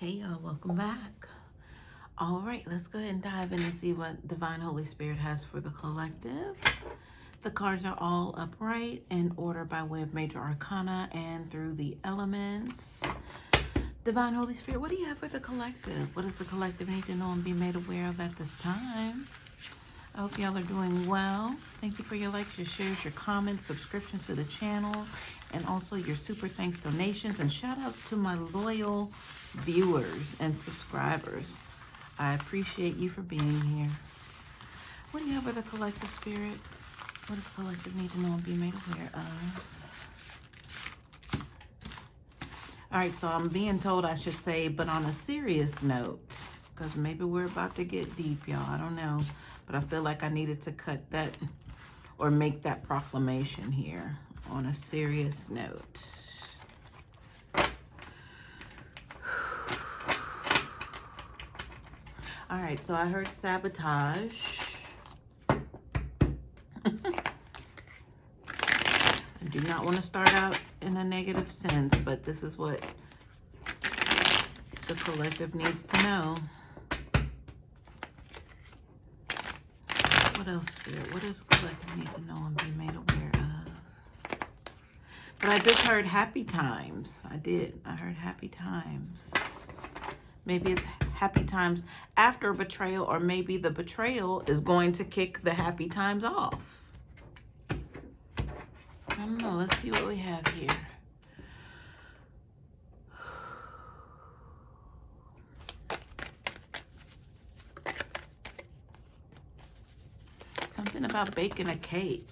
Hey y'all, welcome back. All right, let's go ahead and dive in and see what Divine Holy Spirit has for the collective. The cards are all upright in order by way of major arcana and through the elements. Divine Holy Spirit, what do you have for the collective? What does the collective need to know and be made aware of at this time? I hope y'all are doing well. Thank you for your likes, your shares, your comments, subscriptions to the channel, and also your super thanks donations. And shout outs to my loyal viewers and subscribers. I appreciate you for being here. What do you have for the collective spirit? What does the collective need to know and be made aware of? All right, so I'm being told I should say, but on a serious note, because maybe we're about to get deep, y'all. I don't know. But I feel like I needed to cut that or make that proclamation here on a serious note. All right, so I heard sabotage. I do not want to start out in a negative sense, but this is what the collective needs to know. What else, Spirit? What does collective need to know and be made aware of? But I just heard happy times. I did. I heard happy times. Maybe it's happy times after a betrayal, or maybe the betrayal is going to kick the happy times off. I don't know. Let's see what we have here. Something about baking a cake.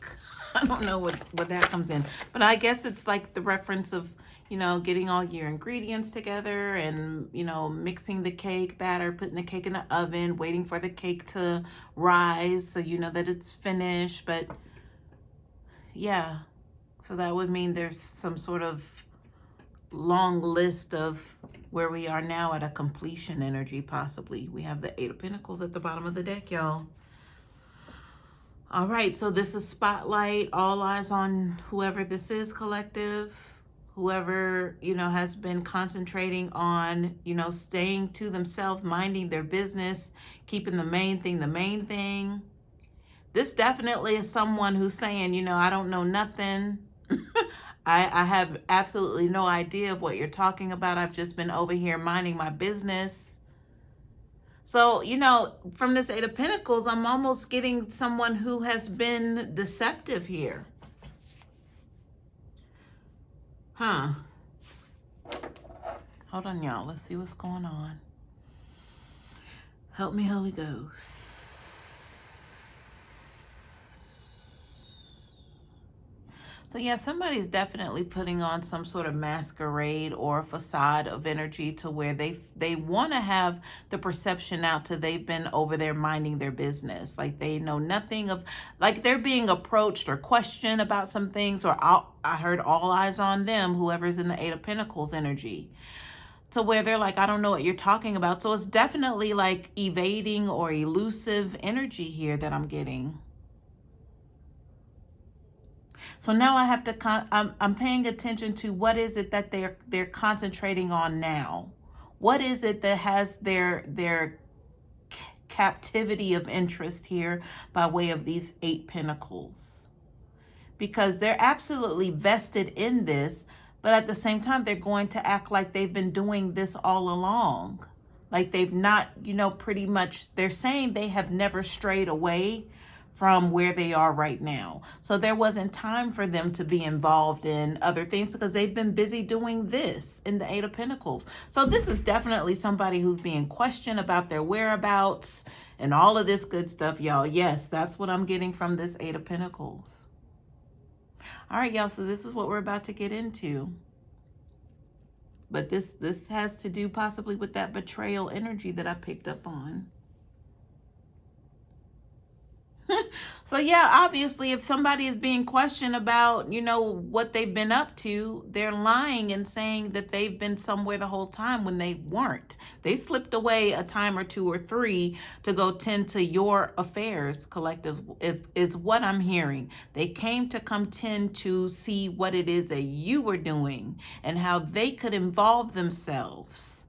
I don't know what that comes in. But I guess it's like the reference of, getting all your ingredients together and, mixing the cake batter, putting the cake in the oven, waiting for the cake to rise so you know that it's finished. But yeah, so that would mean there's some sort of long list of where we are now at a completion energy, possibly. We have the Eight of Pentacles at the bottom of the deck, y'all. All right, so this is Spotlight. All eyes on whoever this is, collective. Whoever, has been concentrating on, staying to themselves, minding their business, keeping the main thing the main thing. This definitely is someone who's saying, I don't know nothing. I have absolutely no idea of what you're talking about. I've just been over here minding my business. So, from this Eight of Pentacles, I'm almost getting someone who has been deceptive here. Huh. Hold on, y'all. Let's see what's going on. Help me, Holy Ghost. So yeah, somebody's definitely putting on some sort of masquerade or facade of energy to where they want to have the perception out to they've been over there minding their business. Like they know nothing of, like they're being approached or questioned about some things, or I heard all eyes on them, whoever's in the Eight of Pentacles energy, to where they're like, I don't know what you're talking about. So it's definitely like evading or elusive energy here that I'm getting. So now I have to, I'm paying attention to what is it that they're concentrating on now. What is it that has their captivity of interest here by way of these Eight Pentacles? Because they're absolutely vested in this, but at the same time, they're going to act like they've been doing this all along. Like they've not, pretty much, they're saying they have never strayed away from where they are right now. So there wasn't time for them to be involved in other things because they've been busy doing this in the Eight of Pentacles. So this is definitely somebody who's being questioned about their whereabouts and all of this good stuff, y'all. Yes, that's what I'm getting from this Eight of Pentacles. All right, y'all, so this is what we're about to get into. But this has to do possibly with that betrayal energy that I picked up on. So yeah, obviously, if somebody is being questioned about, what they've been up to, they're lying and saying that they've been somewhere the whole time when they weren't. They slipped away a time or two or three to go tend to your affairs, collective, is what I'm hearing. They came to come tend to see what it is that you were doing and how they could involve themselves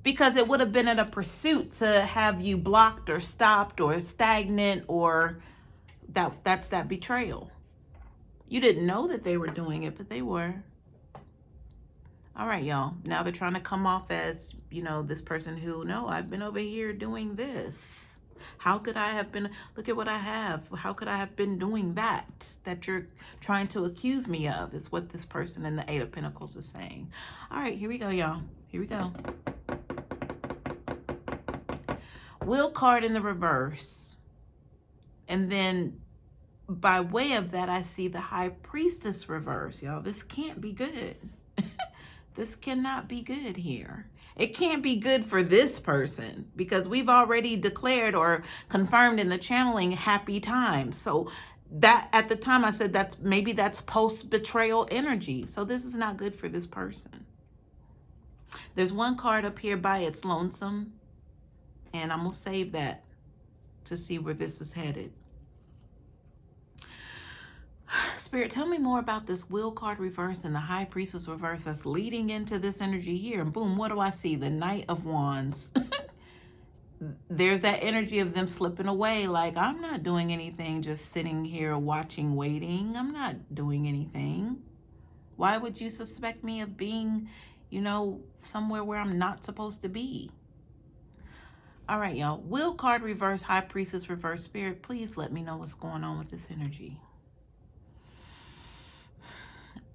because it would have been in a pursuit to have you blocked or stopped or stagnant, or that's that betrayal. You didn't know that they were doing it, but they were. All right, y'all. Now they're trying to come off as, this person who, no, I've been over here doing this. How could I have been, look at what I have. How could I have been doing that you're trying to accuse me of, is what this person in the Eight of Pentacles is saying. All right, here we go, y'all. Here we go. Will card in the reverse. And then by way of that, I see the High Priestess reverse. Y'all, this can't be good. This cannot be good here. It can't be good for this person because we've already declared or confirmed in the channeling happy times. So that at the time I said that's post-betrayal energy. So this is not good for this person. There's one card up here by its lonesome, and I'm going to save that to see where this is headed. Spirit, tell me more about this Will card reverse and the High Priestess reverse that's leading into this energy here. And boom, what do I see? The Knight of Wands. There's that energy of them slipping away. Like, I'm not doing anything, just sitting here watching, waiting. I'm not doing anything. Why would you suspect me of being, somewhere where I'm not supposed to be? All right, y'all. Will card reverse, High Priestess reverse. Spirit, please let me know what's going on with this energy.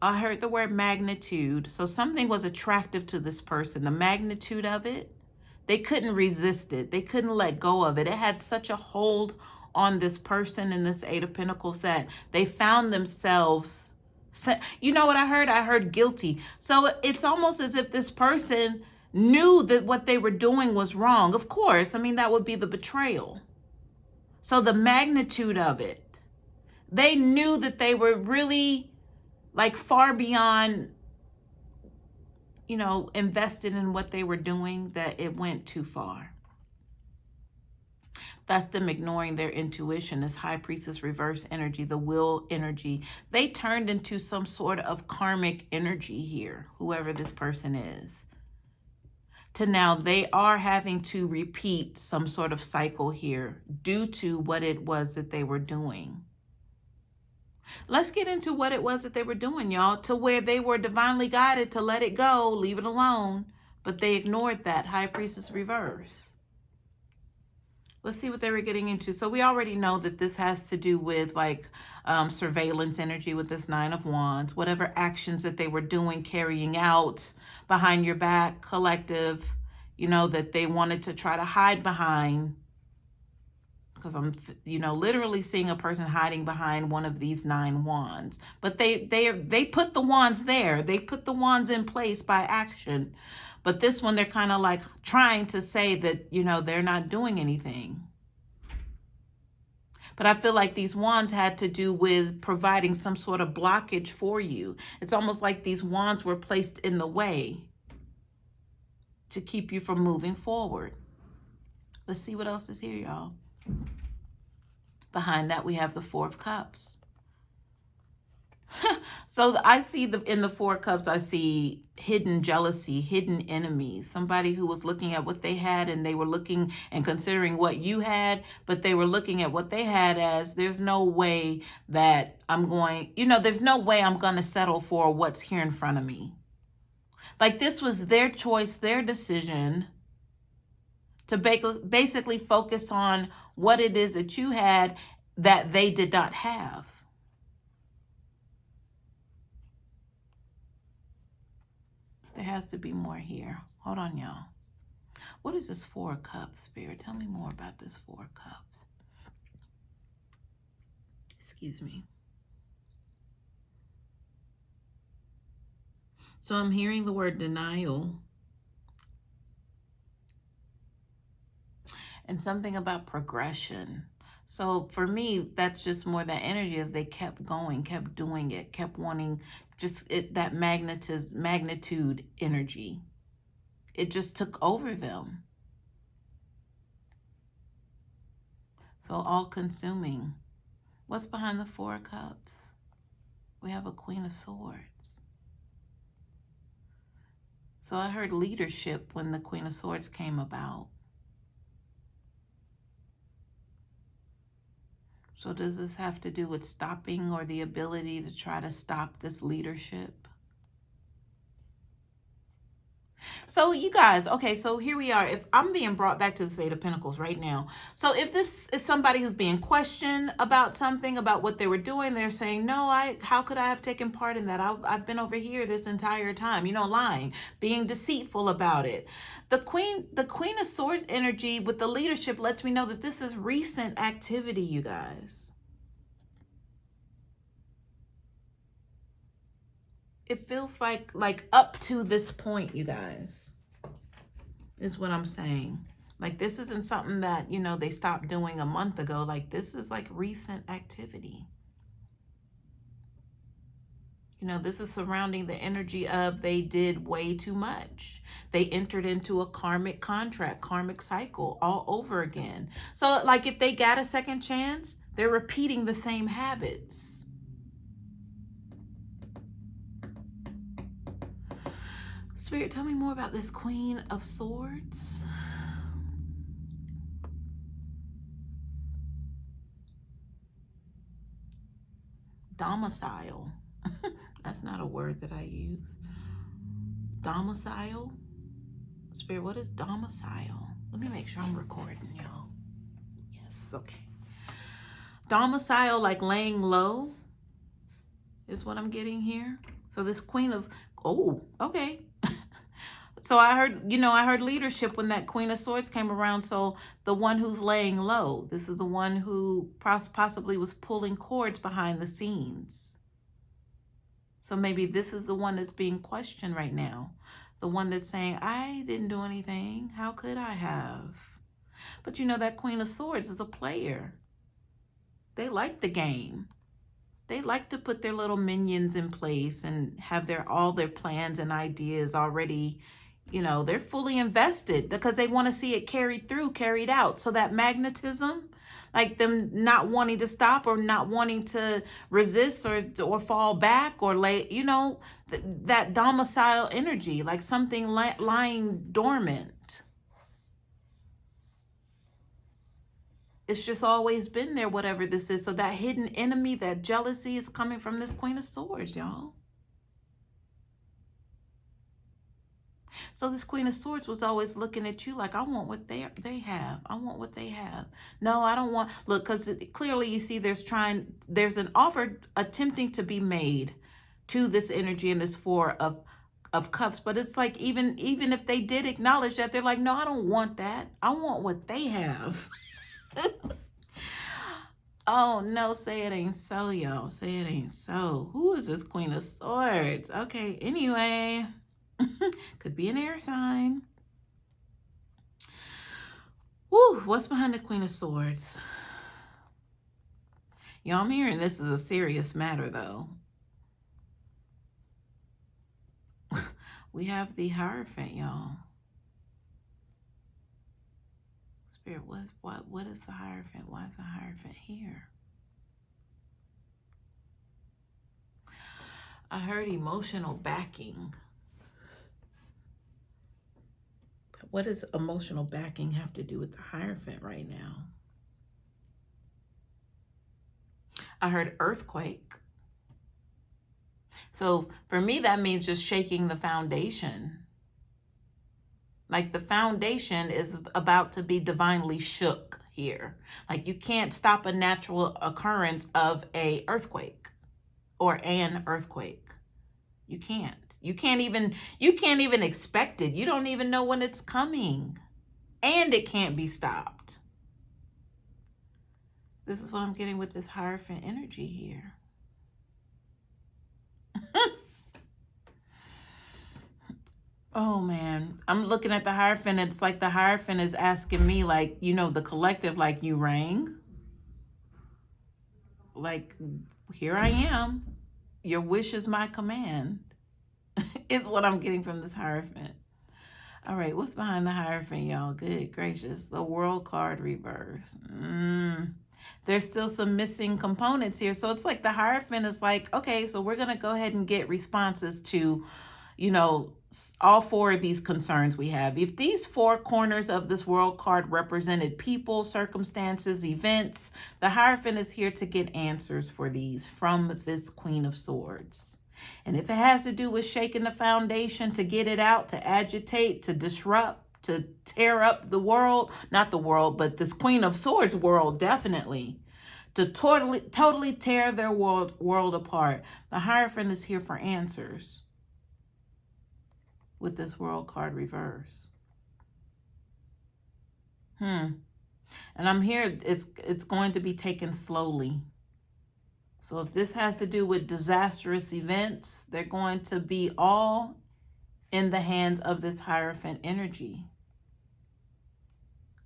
I heard the word magnitude. So something was attractive to this person. The magnitude of it, they couldn't resist it. They couldn't let go of it. It had such a hold on this person in this Eight of Pentacles that they found themselves, you know what I heard? I heard guilty. So it's almost as if this person knew that what they were doing was wrong. Of course, that would be the betrayal. So the magnitude of it, they knew that they were really far beyond, invested in what they were doing, that it went too far. That's them ignoring their intuition. This High Priestess reverse energy, the Will energy. They turned into some sort of karmic energy here, whoever this person is. To now they are having to repeat some sort of cycle here due to what it was that they were doing. Let's get into what it was that they were doing, y'all, to where they were divinely guided to let it go, leave it alone, but they ignored that High Priestess reverse. Let's see what they were getting into. So we already know that this has to do with surveillance energy with this Nine of Wands, whatever actions that they were doing, carrying out behind your back, collective, that they wanted to try to hide behind. Because I'm, literally seeing a person hiding behind one of these 9 wands. But they put the wands there. They put the wands in place by action. But this one, they're kind of trying to say that, they're not doing anything. But I feel like these wands had to do with providing some sort of blockage for you. It's almost like these wands were placed in the way to keep you from moving forward. Let's see what else is here, y'all. Behind that, we have the Four of Cups. So I see in the Four of Cups, I see hidden jealousy, hidden enemies, somebody who was looking at what they had and they were looking and considering what you had, but they were looking at what they had as, there's no way that there's no way I'm going to settle for what's here in front of me. This was their choice, their decision to basically focus on what it is that you had that they did not have. There has to be more here. Hold on, y'all. What is this Four of Cups, Spirit? Tell me more about this Four of Cups. Excuse me. So I'm hearing the word denial. And something about progression. So for me, that's just more that energy of they kept going, kept doing it, kept wanting that magnitude energy. It just took over them. So all consuming. What's behind the Four of Cups? We have a Queen of Swords. So I heard leadership when the Queen of Swords came about. So does this have to do with stopping or the ability to try to stop this leadership? So you guys, okay, so here we are. If I'm being brought back to the Eight of Pentacles right now. So if this is somebody who's being questioned about something, about what they were doing, they're saying, no, how could I have taken part in that? I've been over here this entire time, lying, being deceitful about it. The Queen of Swords energy with the leadership lets me know that this is recent activity, you guys. It feels like up to this point, you guys, is what I'm saying. Like, this isn't something that, they stopped doing a month ago. Like, this is like recent activity. This is surrounding the energy of they did way too much. They entered into a karmic contract, karmic cycle all over again. So like if they got a second chance, they're repeating the same habits. Spirit, tell me more about this Queen of Swords. Domicile. That's not a word that I use. Domicile. Spirit, what is domicile? Let me make sure I'm recording, y'all. Yes, okay. Domicile, like laying low, is what I'm getting here. So this Queen of, okay. So I heard leadership when that Queen of Swords came around. So the one who's laying low, this is the one who possibly was pulling cords behind the scenes. So maybe this is the one that's being questioned right now. The one that's saying, I didn't do anything. How could I have? But that Queen of Swords is a player. They like the game. They like to put their little minions in place and have all their plans and ideas already. They're fully invested because they want to see it carried out. So that magnetism, like them not wanting to stop or not wanting to resist or fall back or that domicile energy, like something lying dormant. It's just always been there, whatever this is. So that hidden enemy, that jealousy is coming from this Queen of Swords, y'all. So this Queen of Swords was always looking at you like, I want what they have. I want what they have. No, I don't want, look, because clearly you see there's an offer attempting to be made to this energy and this Four of Cups. But it's like, even if they did acknowledge that, they're like, no, I don't want that. I want what they have. Oh, no, say it ain't so, y'all. Say it ain't so. Who is this Queen of Swords? Okay, anyway. Could be an air sign. Woo, what's behind the Queen of Swords? Y'all, I'm hearing this is a serious matter, though. We have the Hierophant, y'all. Spirit, what is the Hierophant? Why is the Hierophant here? I heard emotional backing. What does emotional backing have to do with the Hierophant right now? I heard earthquake. So for me, that means just shaking the foundation. Like the foundation is about to be divinely shook here. Like you can't stop a natural occurrence of an earthquake or an earthquake. You can't. You can't even expect it. You don't even know when it's coming. And it can't be stopped. This is what I'm getting with this Hierophant energy here. Oh, man. I'm looking at the Hierophant. It's like the Hierophant is asking me, like, the collective, like, you rang. Like, here I am. Your wish is my command. Is what I'm getting from this Hierophant. All right, what's behind the Hierophant, y'all? Good gracious. The World card reverse. There's still some missing components here. So it's like the Hierophant is like, okay, so we're going to go ahead and get responses to, you know, all four of these concerns we have. If these four corners of this world card represented people, circumstances, events, the Hierophant is here to get answers for these from this Queen of Swords. And if it has to do with shaking the foundation, to get it out, to agitate, to disrupt, to tear up the world, not the world, but this Queen of Swords world, definitely, to totally tear their world apart, the Hierophant is here for answers with this world card reverse. And I'm here, it's going to be taken slowly. So if this has to do with disastrous events, they're going to be all in the hands of this Hierophant energy.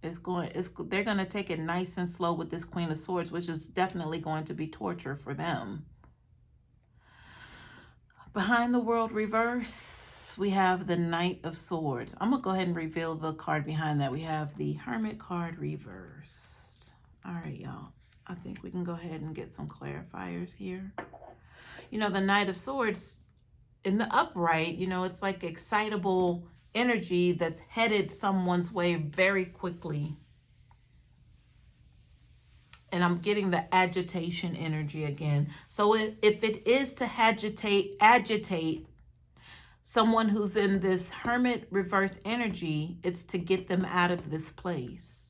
They're going to take it nice and slow with this Queen of Swords, which is definitely going to be torture for them. Behind the world reverse, we have the Knight of Swords. I'm going to go ahead and reveal the card behind that. We have the Hermit card reversed. All right, y'all. I think we can go ahead and get some clarifiers here. You know, the Knight of Swords in the upright, you know, it's like excitable energy that's headed someone's way very quickly. And I'm getting the agitation energy again. So if it is to agitate someone who's in this Hermit reverse energy, it's to get them out of this place.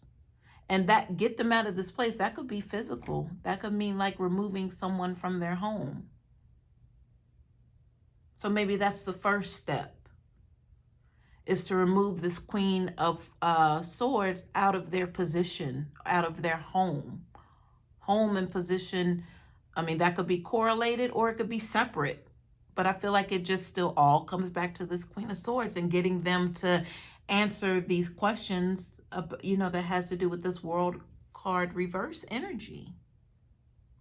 And that get them out of this place, that could be physical. That could mean like removing someone from their home. So maybe that's the first step, is to remove this Queen of Swords out of their position, out of their home. Home and position, I mean, that could be correlated or it could be separate. But I feel like it just still all comes back to this Queen of Swords and getting them to answer these questions, you know, that has to do with this world card reverse energy.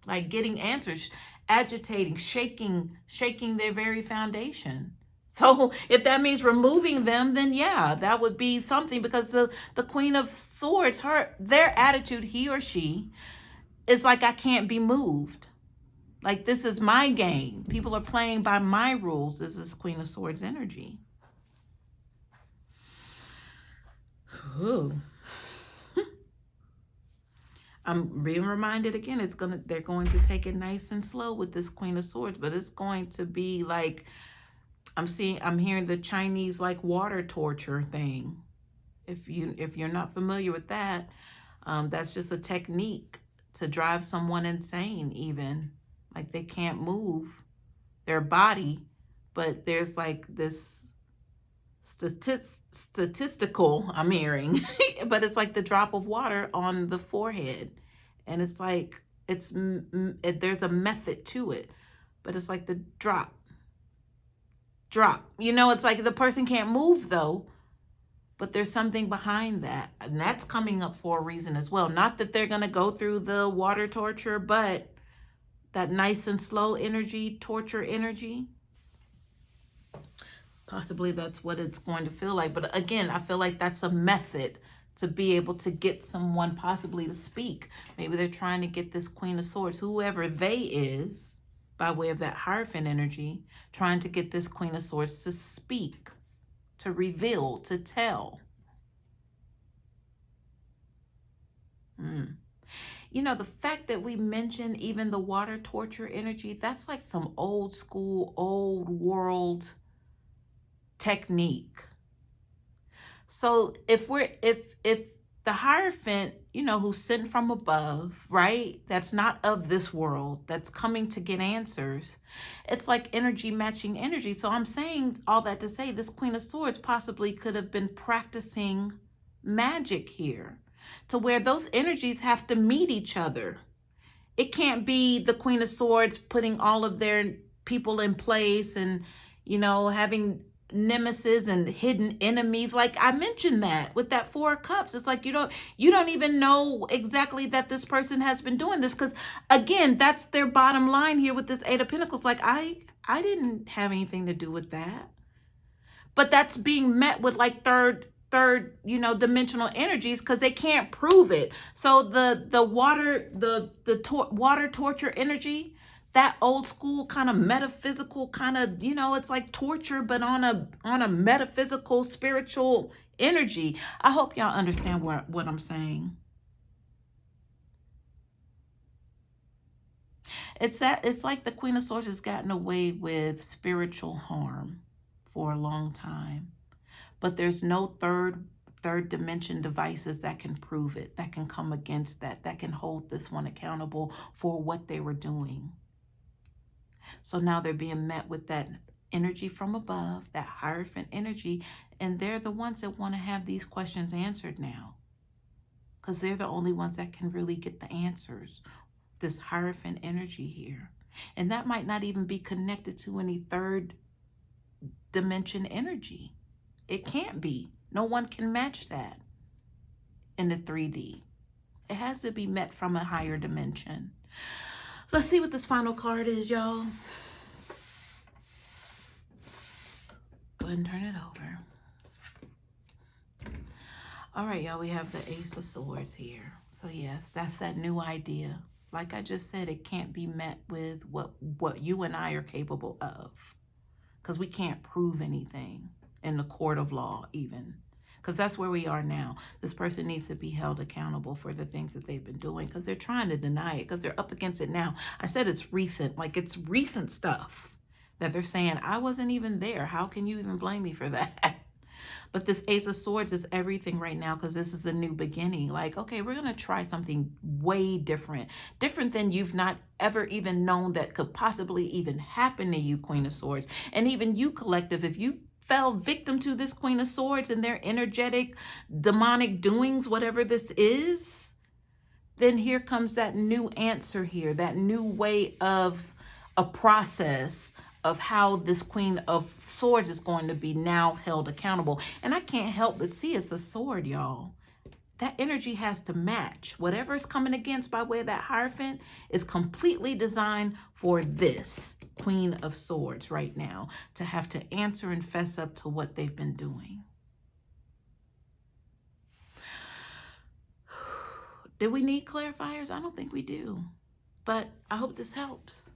Like getting answers, agitating, shaking their very foundation. So if that means removing them, then yeah, that would be something, because the Queen of Swords, their attitude, he or she, is like, I can't be moved. Like, this is my game. People are playing by my rules. This is Queen of Swords energy. Ooh. I'm being reminded again, they're going to take it nice and slow with this Queen of Swords, but it's going to be like, I'm hearing the Chinese like water torture thing. If you're not familiar with that, that's just a technique to drive someone insane, even. Like they can't move their body, but there's like this statistical, I'm hearing, but it's like the drop of water on the forehead. And it's like, there's a method to it, but it's like the drop. You know, it's like the person can't move though, but there's something behind that. And that's coming up for a reason as well. Not that they're going to go through the water torture, but that nice and slow energy, torture energy. Possibly that's what it's going to feel like. But again, I feel like that's a method to be able to get someone possibly to speak. Maybe they're trying to get this Queen of Swords, whoever they is, by way of that Hierophant energy, trying to get this Queen of Swords to speak, to reveal, to tell. You know, the fact that we mentioned even the water torture energy, that's like some old school, old world technique. So if the Hierophant, you know, who's sent from above, right? That's not of this world, that's coming to get answers. It's like energy matching energy. So I'm saying all that to say this Queen of Swords possibly could have been practicing magic here, to where those energies have to meet each other. It can't be the Queen of Swords putting all of their people in place and, you know, having nemesis and hidden enemies. Like I mentioned that with that Four of Cups, it's like you don't even know exactly that this person has been doing this, because again, that's their bottom line here with this Eight of Pentacles. Like I didn't have anything to do with that, but that's being met with like third, you know, dimensional energies, because they can't prove it. So the water torture energy, that old school kind of metaphysical kind of, you know, it's like torture, but on a metaphysical, spiritual energy. I hope y'all understand what I'm saying. It's like the Queen of Swords has gotten away with spiritual harm for a long time. But there's no third dimension devices that can prove it, that can come against that can hold this one accountable for what they were doing. So now they're being met with that energy from above, that Hierophant energy, and they're the ones that want to have these questions answered now, because they're the only ones that can really get the answers. This Hierophant energy here. And that might not even be connected to any third dimension energy. It can't be. No one can match that in the 3D. It has to be met from a higher dimension. Let's see what this final card is, y'all. Go ahead and turn it over. All right, y'all, we have the Ace of Swords here. So yes, that's that new idea. Like I just said, it can't be met with what you and I are capable of, because we can't prove anything in the court of law even, because that's where we are now. This person needs to be held accountable for the things that they've been doing, because they're trying to deny it, because they're up against it now. I said it's recent, like it's recent stuff that they're saying, I wasn't even there. How can you even blame me for that? But this Ace of Swords is everything right now, because this is the new beginning. Like, okay, we're going to try something way different. Different than you've not ever even known that could possibly even happen to you, Queen of Swords. And even you, collective, if you fell victim to this Queen of Swords and their energetic, demonic doings, whatever this is, then here comes that new answer here, that new way of a process of how this Queen of Swords is going to be now held accountable. And I can't help but see it's a sword, y'all. That energy has to match. Whatever is coming against by way of that Hierophant is completely designed for this Queen of Swords right now to have to answer and fess up to what they've been doing. Do we need clarifiers? I don't think we do. But I hope this helps.